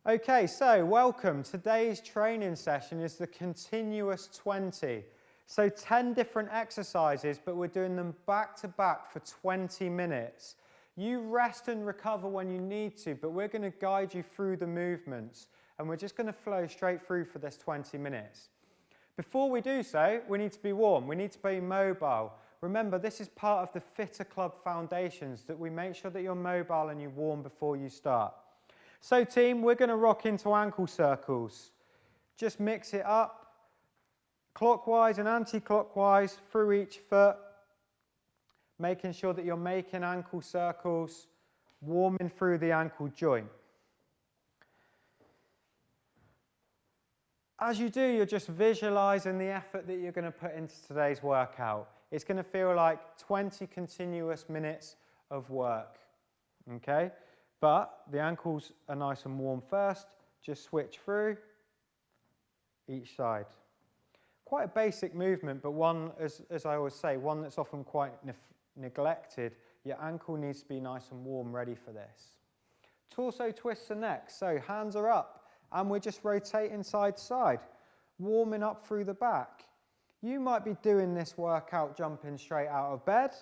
Okay, so welcome. Today's training session is the continuous 20. So 10 different exercises, but we're doing them back to back for 20 minutes. You rest and recover when you need to, but we're going to guide you through the movements, and we're just going to flow straight through for this 20 minutes. Before we do so, we need to be warm. We need to be mobile. Remember, this is part of the Fitter Club foundations, that we make sure that you're mobile and you're warm before you start. So team, we're going to rock into ankle circles. Just mix it up, clockwise and anti-clockwise through each foot, making sure that you're making ankle circles, warming through the ankle joint. As you do, you're just visualizing the effort that you're going to put into today's workout. It's going to feel like 20 continuous minutes of work, okay? But the ankles are nice and warm first. Just switch through each side. Quite a basic movement, but one, as I always say, one that's often quite neglected. Your ankle needs to be nice and warm, ready for this. Torso twists and neck. So hands are up, and we're just rotating side to side, warming up through the back. You might be doing this workout jumping straight out of bed,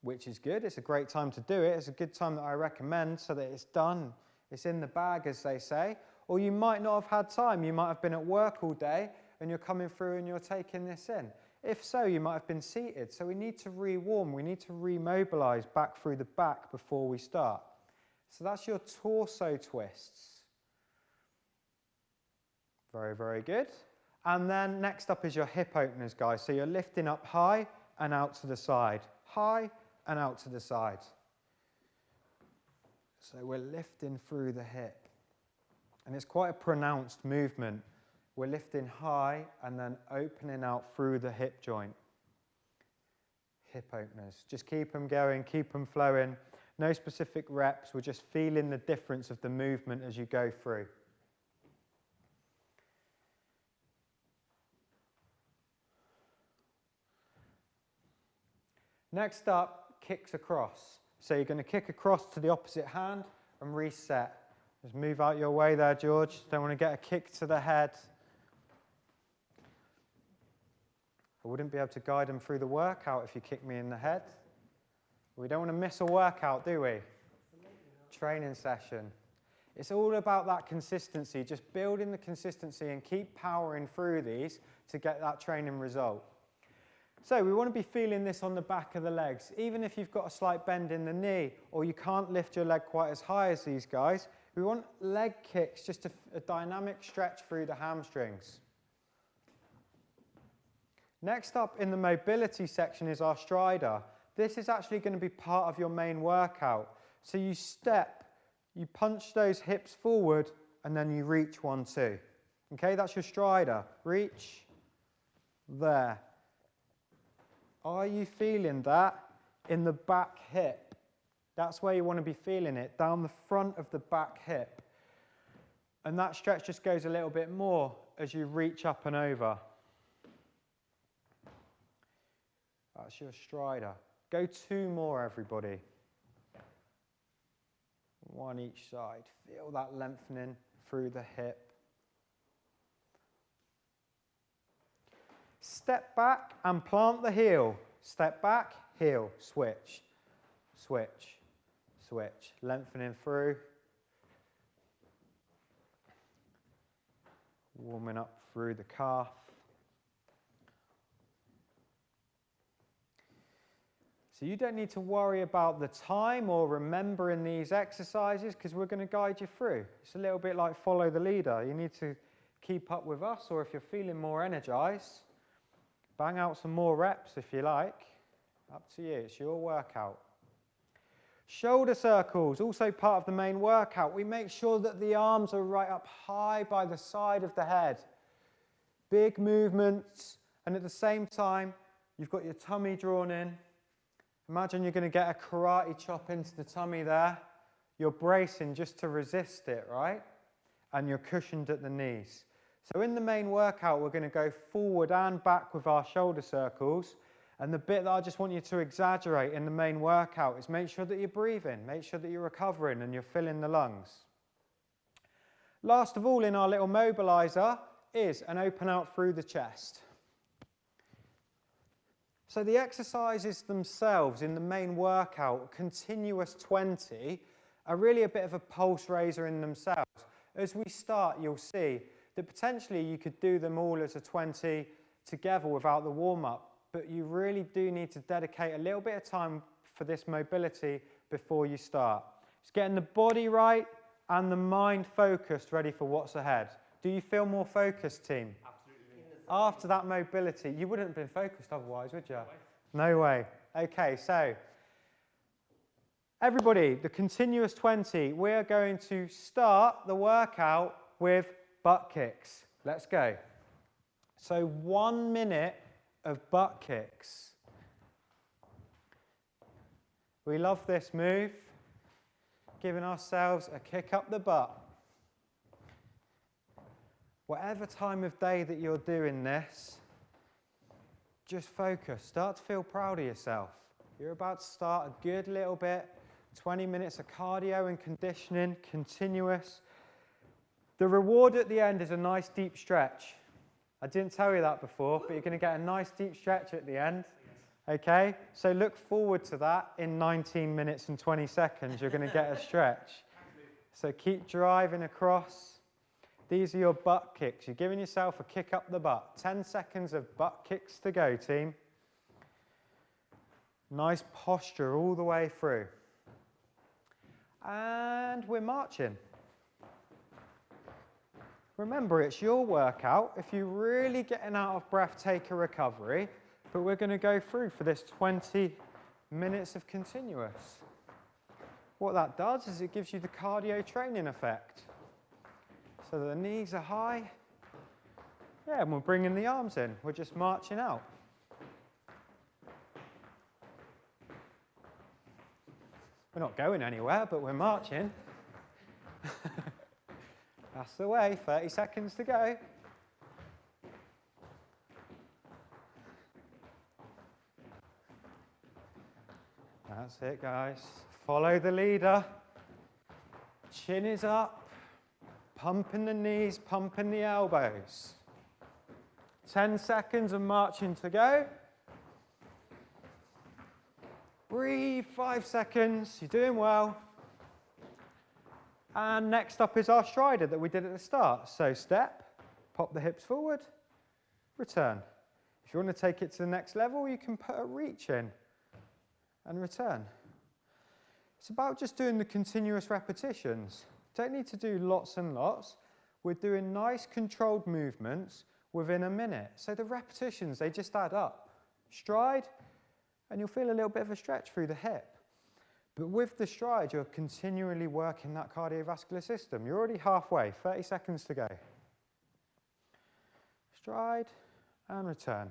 which is good. It's a great time to do it. It's a good time that I recommend so that it's done. It's in the bag, as they say. Or you might not have had time. You might have been at work all day and you're coming through and you're taking this in. If so, you might have been seated. So we need to re-warm. We need to remobilize back through the back before we start. So that's your torso twists. Very, very good. And then next up is your hip openers, guys. So you're lifting up high and out to the side. High and out to the side. So we're lifting through the hip. And it's quite a pronounced movement. We're lifting high and then opening out through the hip joint. Hip openers. Just keep them going, keep them flowing. No specific reps. We're just feeling the difference of the movement as you go through. Next up, kicks across. So you're going to kick across to the opposite hand and reset. Just move out your way there, George. Don't want to get a kick to the head. I wouldn't be able to guide them through the workout if you kick me in the head. We don't want to miss a workout, do we? Training session. It's all about that consistency, just building the consistency and keep powering through these to get that training result. So we want to be feeling this on the back of the legs. Even if you've got a slight bend in the knee or you can't lift your leg quite as high as these guys, we want leg kicks, just a dynamic stretch through the hamstrings. Next up in the mobility section is our strider. This is actually going to be part of your main workout. So you step, you punch those hips forward, and then you reach 1, 2. Okay, that's your strider. Reach, there. Are you feeling that in the back hip? That's where you want to be feeling it, down the front of the back hip. And that stretch just goes a little bit more as you reach up and over. That's your strider. Go 2 more, everybody. 1 each side. Feel that lengthening through the hip. Step back and plant the heel. Step back, heel, switch, switch, switch. Lengthening through. Warming up through the calf. So you don't need to worry about the time or remembering these exercises because we're going to guide you through. It's a little bit like follow the leader. You need to keep up with us, or if you're feeling more energized, bang out some more reps if you like. Up to you, it's your workout. Shoulder circles, also part of the main workout. We make sure that the arms are right up high by the side of the head. Big movements, and at the same time, you've got your tummy drawn in. Imagine you're going to get a karate chop into the tummy there. You're bracing just to resist it, right? And you're cushioned at the knees. So in the main workout, we're going to go forward and back with our shoulder circles. And the bit that I just want you to exaggerate in the main workout is make sure that you're breathing, make sure that you're recovering and you're filling the lungs. Last of all in our little mobiliser is an open out through the chest. So the exercises themselves in the main workout, continuous 20, are really a bit of a pulse raiser in themselves. As we start, you'll see that potentially you could do them all as a 20 together without the warm-up, but you really do need to dedicate a little bit of time for this mobility before you start. It's getting the body right and the mind focused, ready for what's ahead. Do you feel more focused, team? After that mobility, you wouldn't have been focused otherwise, would you? No way. Okay, so everybody, the continuous 20, we're going to start the workout with butt kicks. Let's go. So 1 minute of butt kicks. We love this move, giving ourselves a kick up the butt. Whatever time of day that you're doing this, just focus. Start to feel proud of yourself. You're about to start a good little bit, 20 minutes of cardio and conditioning, continuous. The reward at the end is a nice deep stretch. I didn't tell you that before, but you're going to get a nice deep stretch at the end. Okay? So look forward to that in 19 minutes and 20 seconds. You're going to get a stretch. So keep driving across. These are your butt kicks. You're giving yourself a kick up the butt. 10 seconds of butt kicks to go, team. Nice posture all the way through. And we're marching. Remember, it's your workout. If you're really getting out of breath, take a recovery. But we're going to go through for this 20 minutes of continuous. What that does is it gives you the cardio training effect. So the knees are high. Yeah, and we're bringing the arms in. We're just marching out. We're not going anywhere, but we're marching. That's the way. 30 seconds to go. That's it, guys. Follow the leader. Chin is up. Pumping the knees, pumping the elbows. 10 seconds of marching to go. Breathe, 5 seconds. You're doing well. And next up is our strider that we did at the start. So step, pop the hips forward, return. If you want to take it to the next level, you can put a reach in and return. It's about just doing the continuous repetitions. Don't need to do lots and lots. We're doing nice controlled movements within a minute. So the repetitions, they just add up. Stride, and you'll feel a little bit of a stretch through the hip. But with the stride, you're continually working that cardiovascular system. You're already halfway, 30 seconds to go. Stride and return.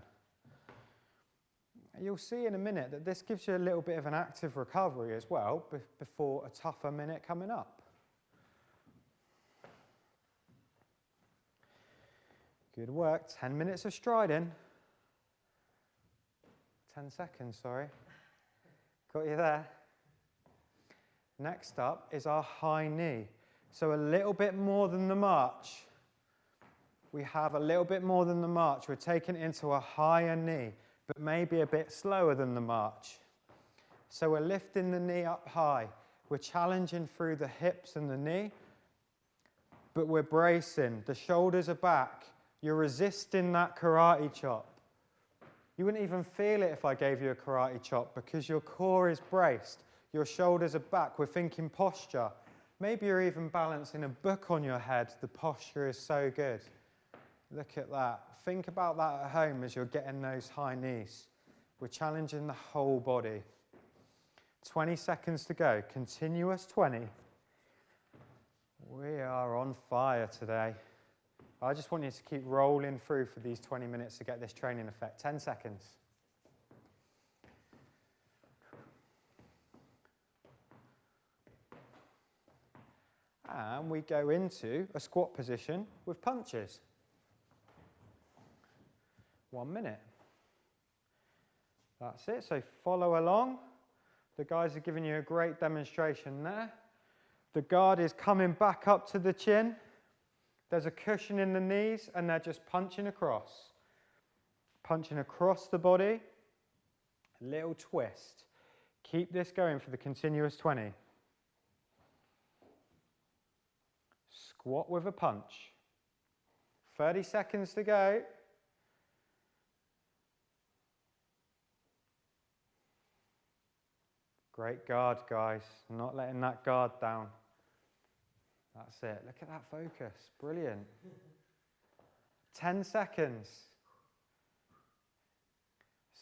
You'll see in a minute that this gives you a little bit of an active recovery as well before a tougher minute coming up. Good work. 10 minutes of striding. 10 seconds, sorry. Got you there. Next up is our high knee. So a little bit more than the march. We have a little bit more than the march. We're taking it into a higher knee, but maybe a bit slower than the march. So we're lifting the knee up high. We're challenging through the hips and the knee, but we're bracing. The shoulders are back. You're resisting that karate chop. You wouldn't even feel it if I gave you a karate chop because your core is braced. Your shoulders are back. We're thinking posture. Maybe you're even balancing a book on your head. The posture is so good. Look at that. Think about that at home as you're getting those high knees. We're challenging the whole body. 20 seconds to go. Continuous 20. We are on fire today. I just want you to keep rolling through for these 20 minutes to get this training effect. 10 seconds. And we go into a squat position with punches. 1 minute. That's it. So follow along. The guys are giving you a great demonstration there. The guard is coming back up to the chin. There's a cushion in the knees and they're just punching across. Punching across the body. A little twist. Keep this going for the continuous 20. Squat with a punch. 30 seconds to go. Great guard, guys. Not letting that guard down. That's it. Look at that focus. Brilliant. 10 seconds.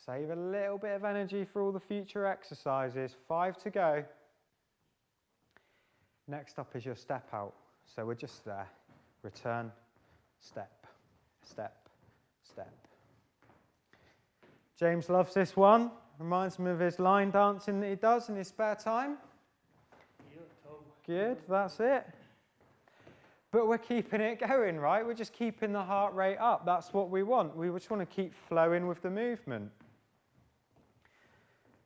Save a little bit of energy for all the future exercises. 5 to go. Next up is your step out. So we're just there. Return, step, step, step. James loves this one. Reminds him of his line dancing that he does in his spare time. Good, that's it. But we're keeping it going, right? We're just keeping the heart rate up. That's what we want. We just want to keep flowing with the movement.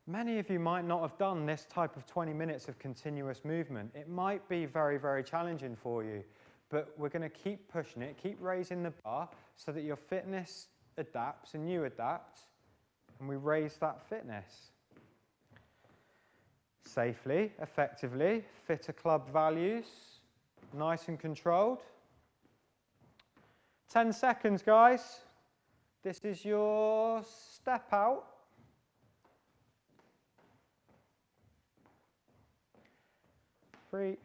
Many of you might not have done this type of 20 minutes of continuous movement. It might be very, very challenging for you, but we're going to keep pushing it, keep raising the bar so that your fitness adapts and you adapt, and we raise that fitness. Safely, effectively, fitter club values, nice and controlled. 10 seconds, guys. This is your step out. Three,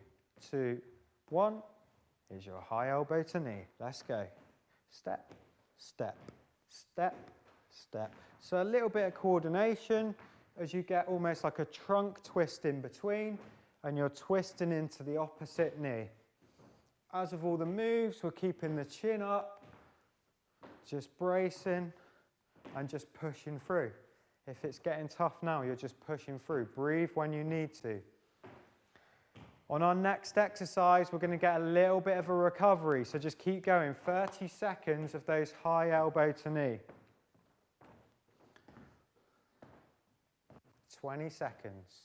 2, 1. Here's your high elbow to knee. Let's go. Step, step, step, step. So a little bit of coordination as you get almost like a trunk twist in between and you're twisting into the opposite knee. As with all the moves, we're keeping the chin up, just bracing and just pushing through. If it's getting tough now, you're just pushing through. Breathe when you need to. On our next exercise, we're going to get a little bit of a recovery, so just keep going. 30 seconds of those high elbow to knee. 20 seconds.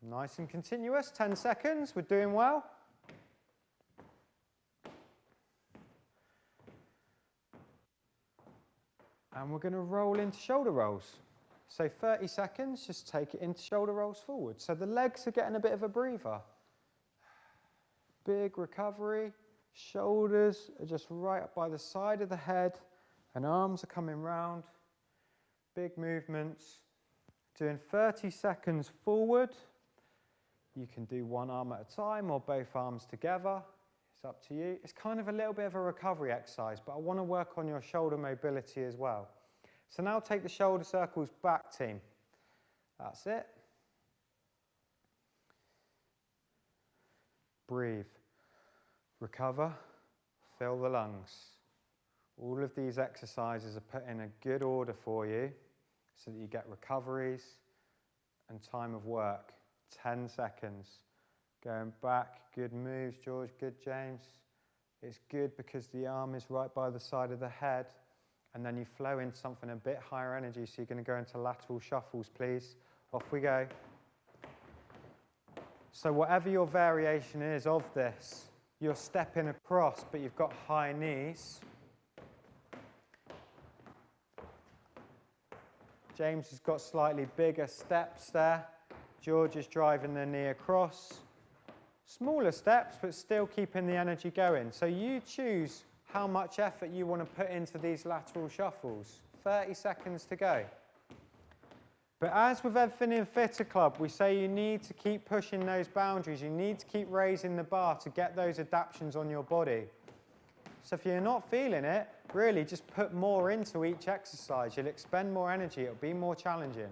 Nice and continuous, 10 seconds, we're doing well. And we're going to roll into shoulder rolls. So 30 seconds, just take it into shoulder rolls forward. So the legs are getting a bit of a breather. Big recovery. Shoulders are just right up by the side of the head and arms are coming round. Big movements. Doing 30 seconds forward. You can do one arm at a time or both arms together. It's up to you. It's kind of a little bit of a recovery exercise, but I want to work on your shoulder mobility as well. So now take the shoulder circles back, team. That's it. Breathe. Recover. Fill the lungs. All of these exercises are put in a good order for you so that you get recoveries and time of work. 10 seconds. Going back, good moves, George, good, James. It's good because the arm is right by the side of the head, and then you flow into something a bit higher energy, so you're going to go into lateral shuffles, please. Off we go. So whatever your variation is of this, you're stepping across, but you've got high knees. James has got slightly bigger steps there. George is driving the knee across. Smaller steps, but still keeping the energy going. So you choose how much effort you want to put into these lateral shuffles. 30 seconds to go. But as with everything in Fitter Club, we say you need to keep pushing those boundaries. You need to keep raising the bar to get those adaptations on your body. So if you're not feeling it, really just put more into each exercise. You'll expend more energy. It'll be more challenging.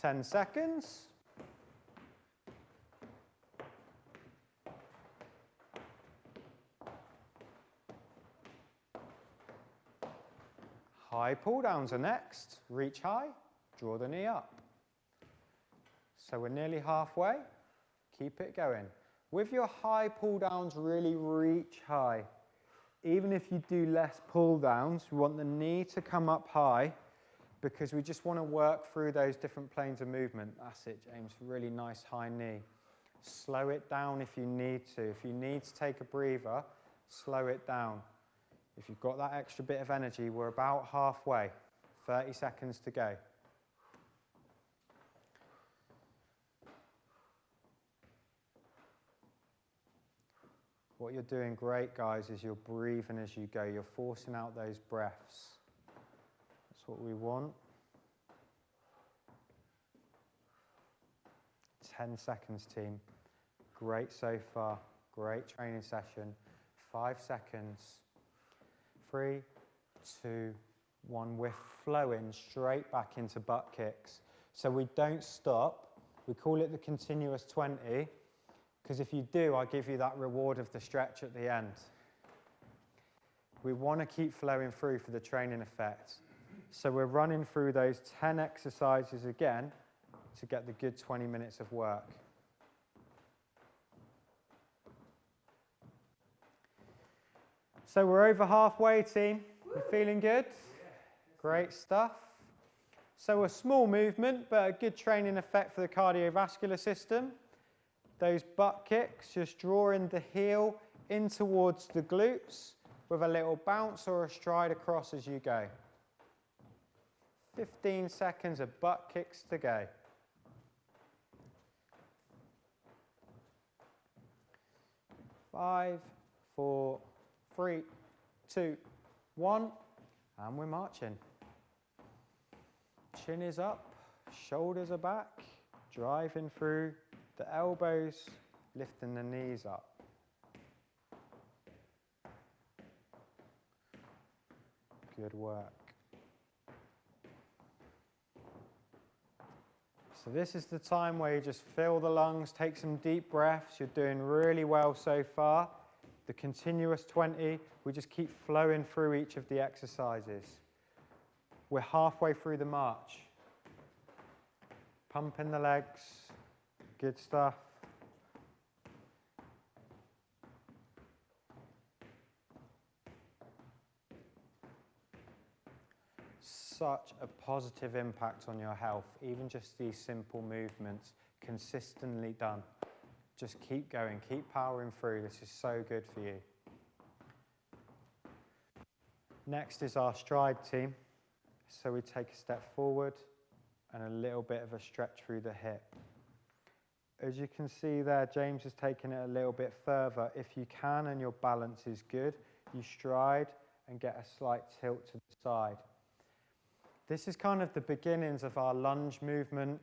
10 seconds. High pull downs are next. Reach high, draw the knee up. So we're nearly halfway. Keep it going. With your high pull downs, really reach high. Even if you do less pull downs, we want the knee to come up high because we just want to work through those different planes of movement. That's it, James. Really nice high knee. Slow it down if you need to. If you need to take a breather, slow it down. If you've got that extra bit of energy, we're about halfway. 30 seconds to go. What you're doing great, guys, is you're breathing as you go. You're forcing out those breaths. That's what we want. 10 seconds, team. Great so far. Great training session. 5 seconds. 3, 2, 1. We're flowing straight back into butt kicks. So we don't stop. We call it the continuous 20. Because if you do, I give you that reward of the stretch at the end. We want to keep flowing through for the training effect. So we're running through those 10 exercises again to get the good 20 minutes of work. So we're over halfway, team. You feeling good? Great stuff. So a small movement, but a good training effect for the cardiovascular system. Those butt kicks, just drawing the heel in towards the glutes with a little bounce or a stride across as you go. 15 seconds of butt kicks to go. 5, 4, 3, 2, 1, and we're marching. Chin is up, shoulders are back, driving through the elbows, lifting the knees up. Good work. So this is the time where you just fill the lungs, take some deep breaths. You're doing really well so far. The continuous 20, we just keep flowing through each of the exercises. We're halfway through the march. Pumping the legs. Good stuff. Such a positive impact on your health, even just these simple movements, consistently done. Just keep going, keep powering through. This is so good for you. Next is our stride, team. So we take a step forward and a little bit of a stretch through the hip. As you can see there, James has taken it a little bit further. If you can and your balance is good, you stride and get a slight tilt to the side. This is kind of the beginnings of our lunge movement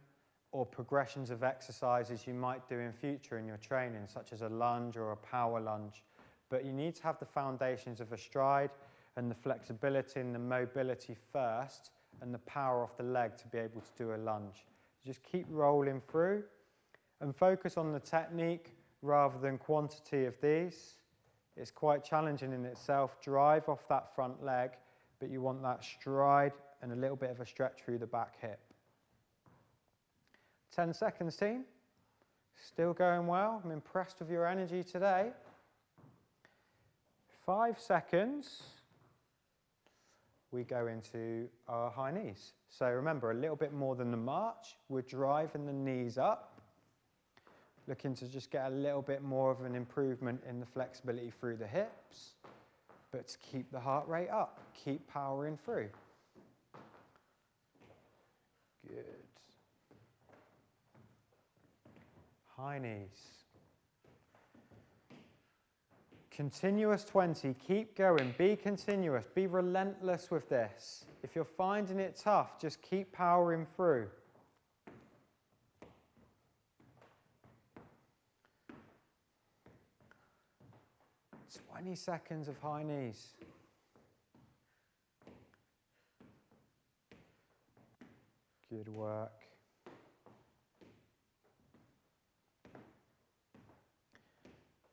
or progressions of exercises you might do in future in your training, such as a lunge or a power lunge. But you need to have the foundations of a stride and the flexibility and the mobility first and the power off the leg to be able to do a lunge. Just keep rolling through. And focus on the technique rather than quantity of these. It's quite challenging in itself. Drive off that front leg, but you want that stride and a little bit of a stretch through the back hip. 10 seconds, team. Still going well. I'm impressed with your energy today. 5 seconds. We go into our high knees. So remember, a little bit more than the march. We're driving the knees up. Looking to just get a little bit more of an improvement in the flexibility through the hips, but to keep the heart rate up, keep powering through. Good. High knees. Continuous 20, keep going, be continuous, be relentless with this. If you're finding it tough, just keep powering through. 20 seconds of high knees. Good work.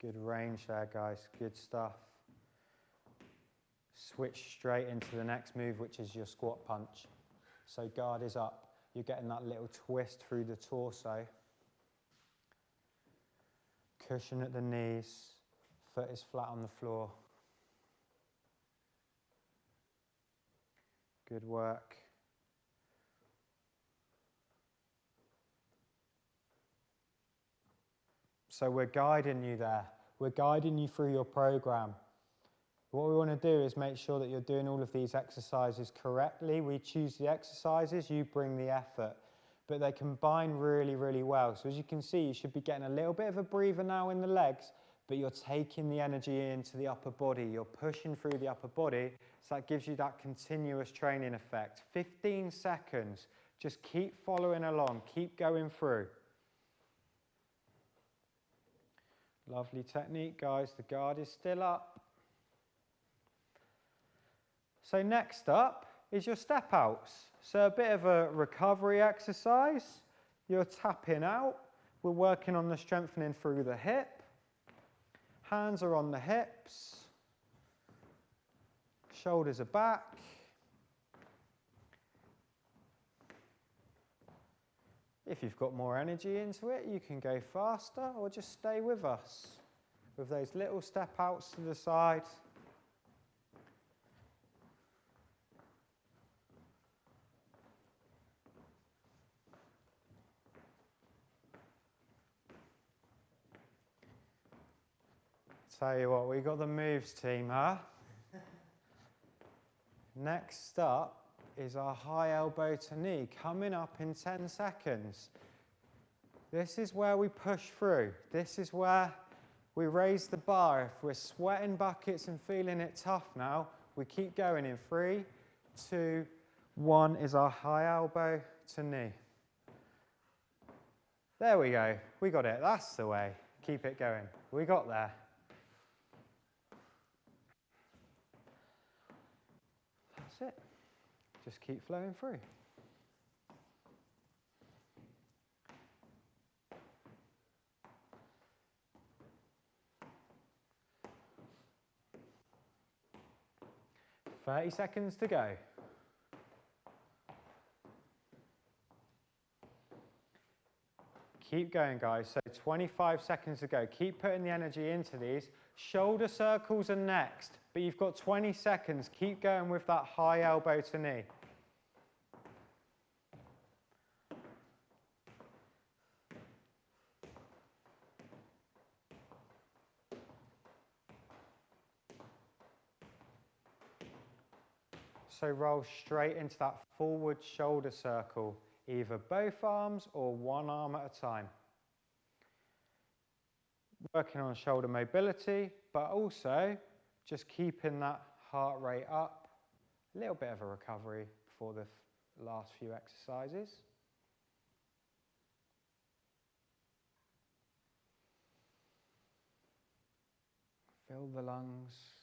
Good range there, guys. Good stuff. Switch straight into the next move, which is your squat punch. So guard is up. You're getting that little twist through the torso. Cushion at the knees. Foot is flat on the floor. Good work. So we're guiding you there. We're guiding you through your program. What we want to do is make sure that you're doing all of these exercises correctly. We choose the exercises, you bring the effort. But they combine really, really well. So as you can see, you should be getting a little bit of a breather now in the legs, but you're taking the energy into the upper body. You're pushing through the upper body, so that gives you that continuous training effect. 15 seconds. Just keep following along. Keep going through. Lovely technique, guys. The guard is still up. So next up is your step outs. So a bit of a recovery exercise. You're tapping out. We're working on the strengthening through the hip. Hands are on the hips. Shoulders are back. If you've got more energy into it, you can go faster or just stay with us with those little step outs to the side. Tell you what, we got the moves team, huh? Next up is our high elbow to knee, coming up in 10 seconds. This is where we push through. This is where we raise the bar. If we're sweating buckets and feeling it tough now, we keep going in 3, 2, 1 is our high elbow to knee. There we go. We got it. That's the way. Keep it going. We got there. That's it. Just keep flowing through. "30 seconds to go." Keep going, guys. So 25 seconds to go. Keep putting the energy into these. Shoulder circles are next, but you've got 20 seconds. Keep going with that high elbow to knee. So roll straight into that forward shoulder circle, either both arms or one arm at a time. Working on shoulder mobility, but also just keeping that heart rate up. A little bit of a recovery before the last few exercises. Fill the lungs.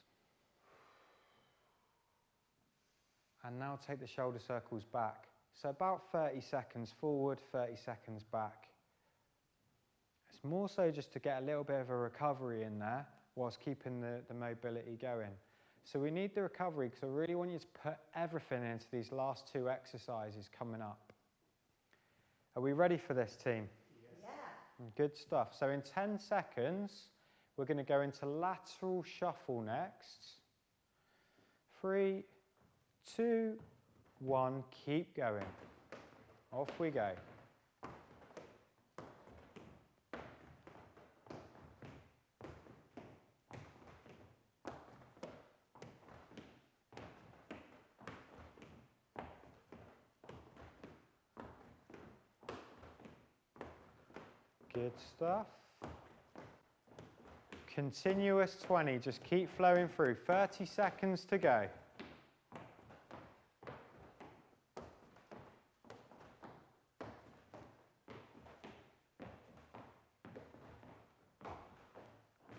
And now take the shoulder circles back. So about 30 seconds forward, 30 seconds back. It's more so just to get a little bit of a recovery in there whilst keeping the mobility going. So we need the recovery because I really want you to put everything into these last 2 exercises coming up. Are we ready for this, team? Yes. Yeah. Good stuff. So in 10 seconds, we're going to go into lateral shuffle next. 3, 2, 1, keep going. Off we go. Good stuff. Continuous 20, just keep flowing through. 30 seconds to go.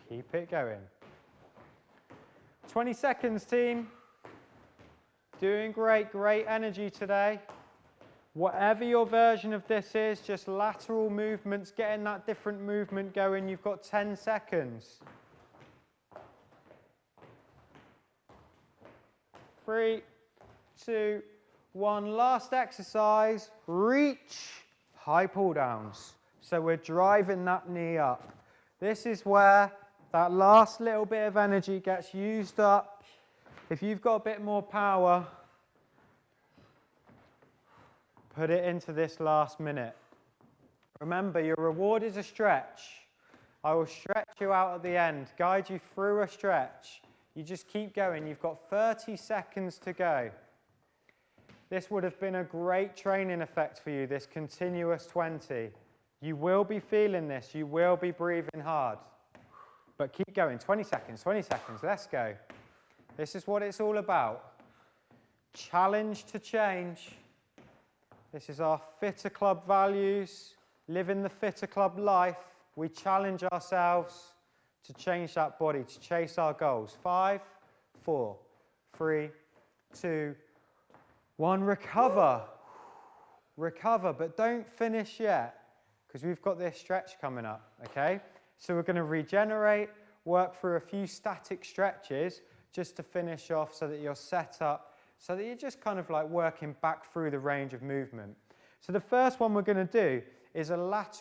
Keep it going. 20 seconds, team. Doing great, great energy today. Whatever your version of this is, just lateral movements, getting that different movement going. You've got 10 seconds. 3, 2, 1. Last exercise, reach, high pull downs. So we're driving that knee up. This is where that last little bit of energy gets used up. If you've got a bit more power, put it into this last minute. Remember, your reward is a stretch. I will stretch you out at the end, guide you through a stretch. You just keep going. You've got 30 seconds to go. This would have been a great training effect for you, this continuous 20. You will be feeling this. You will be breathing hard. But keep going. 20 seconds, 20 seconds. Let's go. This is what it's all about. Challenge to change. This is our Fitter Club values. Living the Fitter Club life. We challenge ourselves to change that body, to chase our goals. 5, 4, 3, 2, 1. Recover. Recover, but don't finish yet because we've got this stretch coming up, okay? So we're going to regenerate, work through a few static stretches just to finish off so that you're set up, so that you're just kind of like working back through the range of movement. So the first one we're going to do is a lat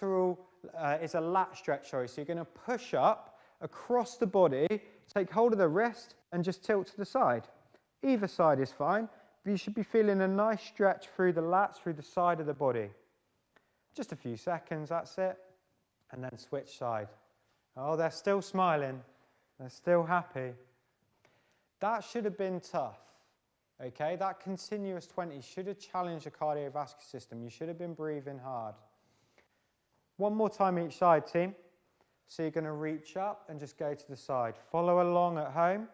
stretch, sorry. So you're going to push up across the body, take hold of the wrist and just tilt to the side. Either side is fine, but you should be feeling a nice stretch through the lats, through the side of the body. Just a few seconds, that's it. And then switch side. Oh, they're still smiling. They're still happy. That should have been tough, okay? That continuous 20 should have challenged the cardiovascular system. You should have been breathing hard. One more time each side, team. So you're going to reach up and just go to the side. Follow along at home.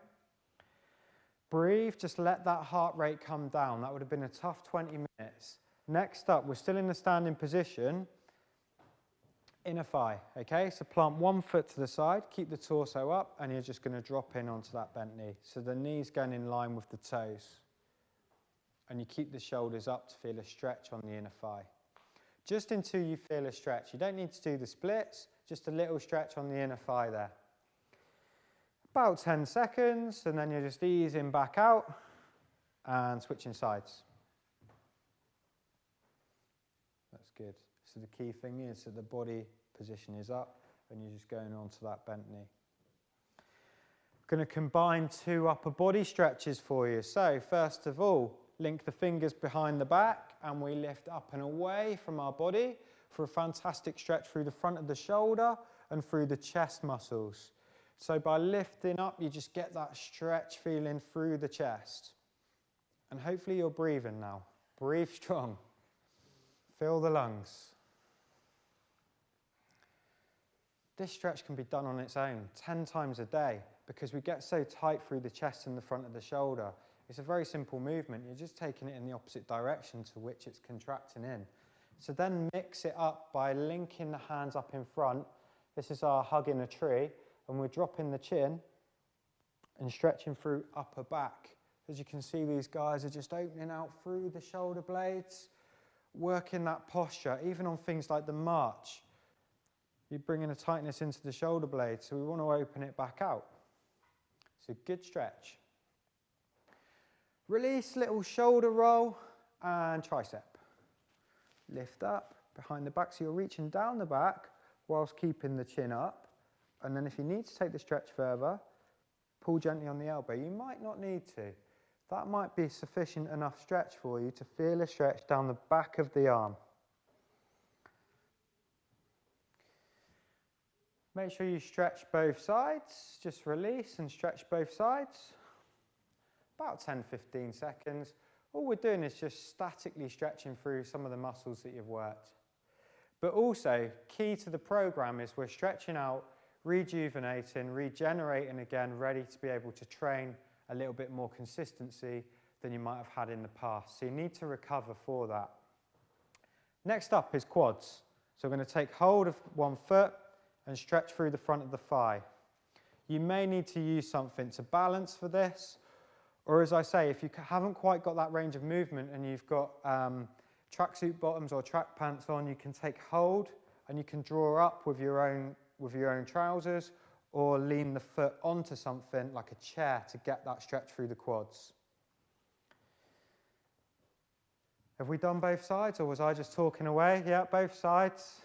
Breathe, just let that heart rate come down. That would have been a tough 20 minutes. Next up, we're still in the standing position. Inner thigh, okay? So plant one foot to the side, keep the torso up, and you're just going to drop in onto that bent knee. So the knee's going in line with the toes. And you keep the shoulders up to feel a stretch on the inner thigh. Just until you feel a stretch. You don't need to do the splits, just a little stretch on the inner thigh there. About 10 seconds, and then you're just easing back out and switching sides. That's good. So the key thing is that the body position is up and you're just going onto that bent knee. I'm going to combine two upper body stretches for you. So first of all, link the fingers behind the back and we lift up and away from our body for a fantastic stretch through the front of the shoulder and through the chest muscles. So by lifting up, you just get that stretch feeling through the chest. And hopefully you're breathing now. Breathe strong. Fill the lungs. This stretch can be done on its own 10 times a day because we get so tight through the chest and the front of the shoulder. It's a very simple movement. You're just taking it in the opposite direction to which it's contracting in. So then mix it up by linking the hands up in front. This is our hug in a tree. And we're dropping the chin and stretching through upper back. As you can see, these guys are just opening out through the shoulder blades, working that posture, even on things like the march. You're bringing a tightness into the shoulder blades, so we want to open it back out. So good stretch. Release, little shoulder roll and tricep. Lift up behind the back, so you're reaching down the back whilst keeping the chin up. And then if you need to take the stretch further, pull gently on the elbow. You might not need to. That might be sufficient enough stretch for you to feel a stretch down the back of the arm. Make sure you stretch both sides. Just release and stretch both sides. About 10-15 seconds. All we're doing is just statically stretching through some of the muscles that you've worked. But also, key to the program is we're stretching out, rejuvenating, regenerating again, ready to be able to train a little bit more consistency than you might have had in the past. So you need to recover for that. Next up is quads. So we're going to take hold of one foot and stretch through the front of the thigh. You may need to use something to balance for this, or as I say, if you haven't quite got that range of movement and you've got tracksuit bottoms or track pants on, you can take hold and you can draw up with your own trousers or lean the foot onto something like a chair to get that stretch through the quads. Have we done both sides or was I just talking away? Yeah, both sides.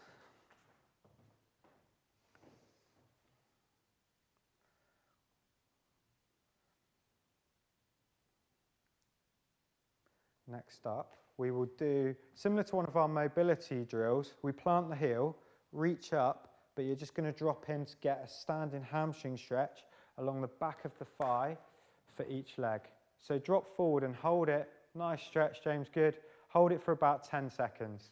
Next up, we will do, similar to one of our mobility drills, we plant the heel, reach up, but you're just going to drop in to get a standing hamstring stretch along the back of the thigh for each leg. So drop forward and hold it. Nice stretch, James, good. Hold it for about 10 seconds.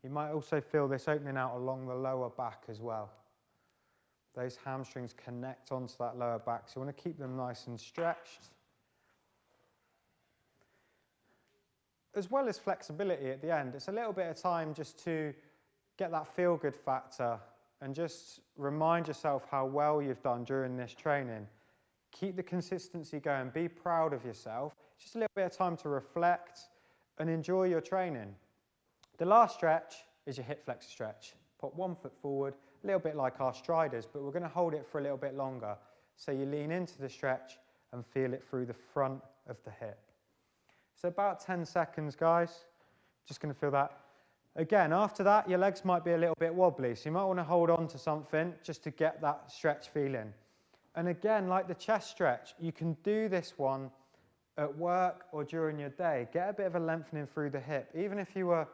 You might also feel this opening out along the lower back as well. Those hamstrings connect onto that lower back, so you want to keep them nice and stretched. As well as flexibility at the end, it's a little bit of time just to get that feel-good factor and just remind yourself how well you've done during this training. Keep the consistency going, be proud of yourself. Just a little bit of time to reflect and enjoy your training. The last stretch is your hip flexor stretch. Put one foot forward, a little bit like our striders, but we're going to hold it for a little bit longer. So you lean into the stretch and feel it through the front of the hip. So about 10 seconds, guys. Just going to feel that. Again, after that, your legs might be a little bit wobbly, so you might want to hold on to something just to get that stretch feeling. And again, like the chest stretch, you can do this one at work or during your day. Get a bit of a lengthening through the hip. Even if you were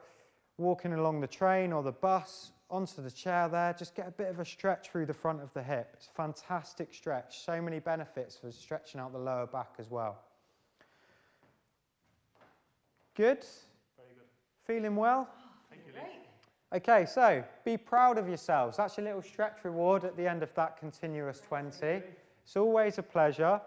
walking along the train or the bus, onto the chair there, just get a bit of a stretch through the front of the hip. It's a fantastic stretch. So many benefits for stretching out the lower back as well. Good? Very good. Feeling well? Thank you, Lee. Okay, so be proud of yourselves. That's your little stretch reward at the end of that continuous 20. It's always a pleasure.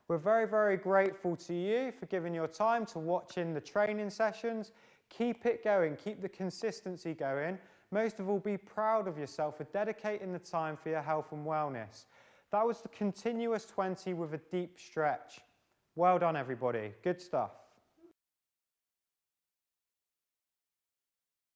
We're very, very grateful to you for giving your time to watching the training sessions. Keep it going. Keep the consistency going. Most of all, be proud of yourself for dedicating the time for your health and wellness. That was the continuous 20 with a deep stretch. Well done, everybody. Good stuff.